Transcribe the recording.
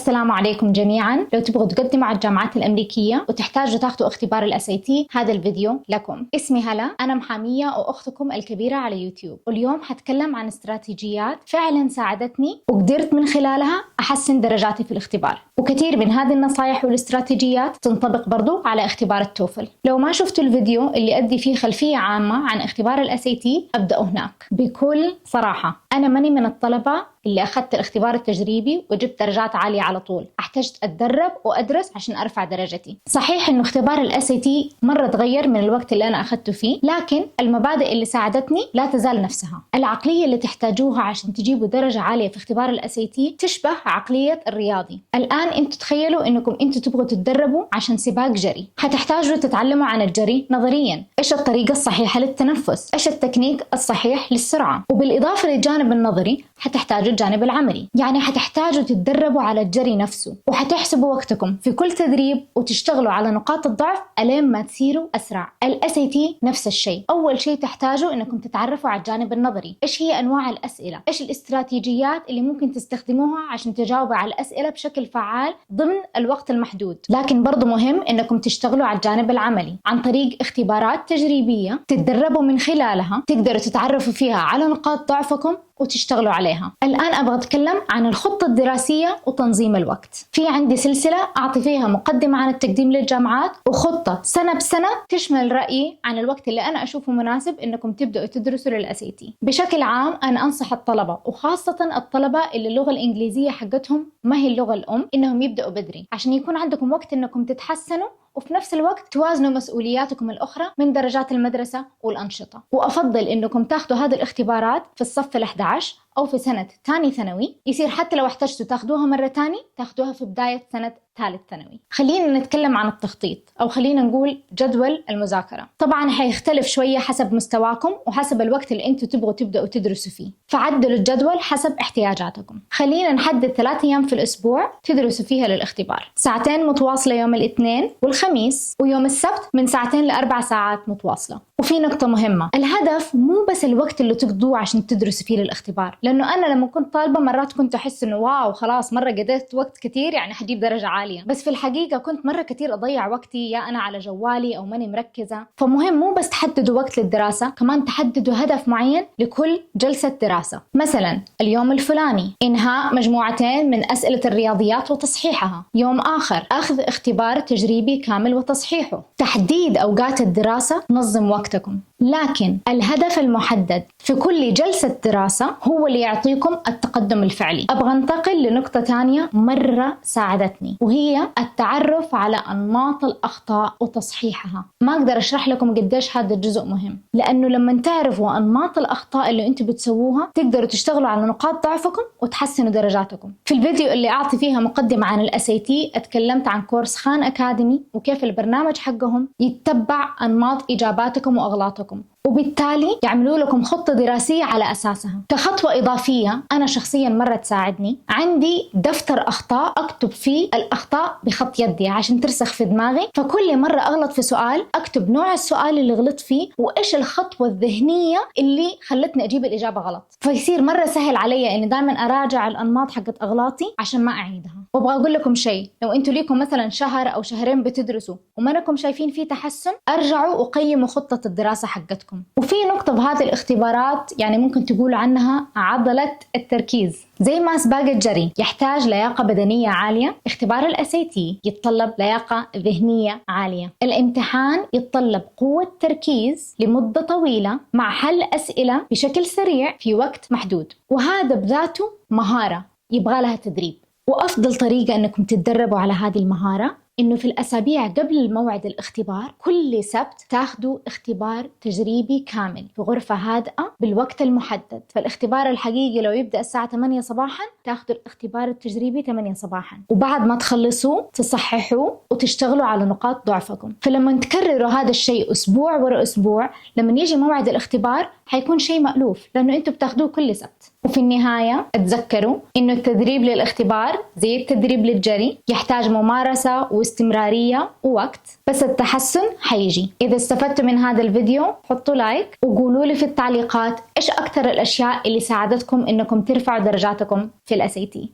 السلام عليكم جميعا. لو تبغوا تقدموا على الجامعات الأمريكية وتحتاجوا تاخذوا اختبار الSAT، هذا الفيديو لكم. اسمي هلا، أنا محامية وأختكم الكبيرة على يوتيوب، واليوم حتكلم عن استراتيجيات فعلا ساعدتني وقدرت من خلالها أحسن درجاتي في الاختبار. وكثير من هذه النصائح والاستراتيجيات تنطبق برضو على اختبار التوفل. لو ما شفتوا الفيديو اللي أدي فيه خلفية عامة عن اختبار الSAT أبدأوا هناك. بكل صراحة أنا ماني من الطلبة اللي أخذت الاختبار التجريبي وجبت درجات عالية على طول، احتجت أتدرب وأدرس عشان أرفع درجتي. صحيح إنه اختبار الSAT مرة تغير من الوقت اللي أنا أخذته فيه، لكن المبادئ اللي ساعدتني لا تزال نفسها. العقلية اللي تحتاجوها عشان تجيبوا درجة عالية في اختبار الSAT تشبه عقلية الرياضي. الآن أنتوا تخيلوا إنكم أنتوا تبغوا تتدربوا عشان سباق جري، هتحتاجوا تتعلموا عن الجري نظريا، إيش الطريقة الصحيحة للتنفس، إيش التكنيك الصحيح للسرعة، وبالإضافة للجانب النظري هتحتاجوا الجانب العملي. يعني هتحتاجوا تتدربوا على الجري نفسه، وهتحسبوا وقتكم في كل تدريب وتشتغلوا على نقاط الضعف ألين ما تصيروا أسرع. الSAT نفس الشيء. أول شيء تحتاجوا إنكم تتعرفوا على الجانب النظري، إيش هي أنواع الأسئلة، إيش الاستراتيجيات اللي ممكن تستخدموها عشان تجاوبوا على الأسئلة بشكل فعال ضمن الوقت المحدود. لكن برضو مهم إنكم تشتغلوا على الجانب العملي عن طريق اختبارات تجريبية تتدربوا من خلالها، تقدروا تتعرفوا فيها على نقاط ضعفكم وتشتغلوا عليها. الآن أبغى أتكلم عن الخطة الدراسية وتنظيم الوقت. في عندي سلسلة أعطي فيها مقدمة عن التقديم للجامعات، وخطة سنة بسنة تشمل رأيي عن الوقت اللي أنا أشوفه مناسب إنكم تبدأوا تدرسوا للSAT. بشكل عام أنا أنصح الطلبة، وخاصة الطلبة اللي اللغة الإنجليزية حقتهم ما هي اللغة الأم، إنهم يبدأوا بدري عشان يكون عندكم وقت إنكم تتحسنوا، وفي نفس الوقت توازنوا مسؤولياتكم الأخرى من درجات المدرسة والأنشطة. وأفضل إنكم تاخدوا هذه الاختبارات في الصف ال11 أو في سنة ثاني ثانوي، يصير حتى لو احتجتوا تاخدوها مرة تاني تاخدوها في بداية سنة ثالث ثانوي. خلينا نتكلم عن التخطيط، أو خلينا نقول جدول المذاكرة. طبعا حيختلف شوية حسب مستواكم وحسب الوقت اللي انتوا تبغوا تبدأوا تدرسوا فيه، فعدلوا الجدول حسب احتياجاتكم. خلينا نحدد 3 أيام في الأسبوع تدرسوا فيها للاختبار، 2 ساعات متواصلة يوم الاثنين والخميس، ويوم السبت من 2 ل4 ساعات متواصلة. وفي نقطة مهمة، الهدف مو بس الوقت اللي تقضوه عشان تدرسوا فيه للاختبار، لأنه أنا لما كنت طالبة مرات كنت أحس إنه واو خلاص مرة قضيت وقت كتير يعني حجيب درجة عالية، بس في الحقيقة كنت مرة كتير أضيع وقتي يا أنا على جوالي أو ماني مركزة. فمهم مو بس تحددوا وقت للدراسة، كمان تحددوا هدف معين لكل جلسة دراسة. مثلا اليوم الفلاني إنهاء مجموعتين من أسئلة الرياضيات وتصحيحها، يوم آخر أخذ اختبار تجريبي كامل وتصحيحه. تحديد أوقات الدراسة نظم وقتكم، لكن الهدف المحدد في كل جلسة دراسة هو اللي يعطيكم التقدم الفعلي. أبغى أنتقل لنقطة تانية مرة ساعدتني، وهي التعرف على أنماط الأخطاء وتصحيحها. ما أقدر أشرح لكم قديش هذا الجزء مهم، لأنه لما تعرفوا أنماط الأخطاء اللي أنتوا بتسووها تقدروا تشتغلوا على نقاط ضعفكم وتحسنوا درجاتكم. في الفيديو اللي أعطي فيها مقدمة عن الSAT اتكلمت عن كورس خان أكاديمي وكيف البرنامج حقهم يتبع أنماط إجاباتكم وأغلاطكم، وبالتالي يعملوا لكم خطة دراسية على أساسها. كخطوة إضافية أنا شخصياً مرة تساعدني، عندي دفتر أخطاء أكتب فيه الأخطاء بخط يدي عشان ترسخ في دماغي، فكل مرة أغلط في سؤال أكتب نوع السؤال اللي غلط فيه وإيش الخطوة الذهنية اللي خلتني أجيب الإجابة غلط، فيصير مرة سهل علي إني دائماً أراجع الأنماط حقت أغلاطي عشان ما أعيدها. وأبغى أقول لكم شيء، لو أنتوا ليكم مثلاً شهر أو شهرين بتدرسوا وما أنكم شايفين فيه تحسن، أرجعوا وقيموا خطة الدراسة حقتكم. وفي نقطة بهذه الاختبارات يعني ممكن تقولوا عنها عضلة التركيز. زي ما سباق الجري يحتاج لياقة بدنية عالية، اختبار الSAT يتطلب لياقة ذهنية عالية. الامتحان يتطلب قوة تركيز لمدة طويلة مع حل أسئلة بشكل سريع في وقت محدود، وهذا بذاته مهارة يبغى لها تدريب. وأفضل طريقة أنكم تتدربوا على هذه المهارة إنه في الأسابيع قبل الموعد الاختبار كل سبت تاخدوا اختبار تجريبي كامل في غرفة هادئة بالوقت المحدد. فالاختبار الحقيقي لو يبدأ الساعة 8 صباحا تاخدوا الاختبار التجريبي 8 صباحا، وبعد ما تخلصوا تصححوا وتشتغلوا على نقاط ضعفكم. فلما تكرروا هذا الشيء أسبوع ورا أسبوع، لما يجي موعد الاختبار حيكون شيء مألوف لأنه أنتوا بتاخدوه كل سبت. وفي النهاية اتذكروا إنه التدريب للاختبار زي التدريب للجري، يحتاج ممارسة واستمرارية ووقت، بس التحسن حيجي. إذا استفدتوا من هذا الفيديو حطوا لايك وقولوا لي في التعليقات إيش أكثر الأشياء اللي ساعدتكم إنكم ترفعوا درجاتكم في الSAT.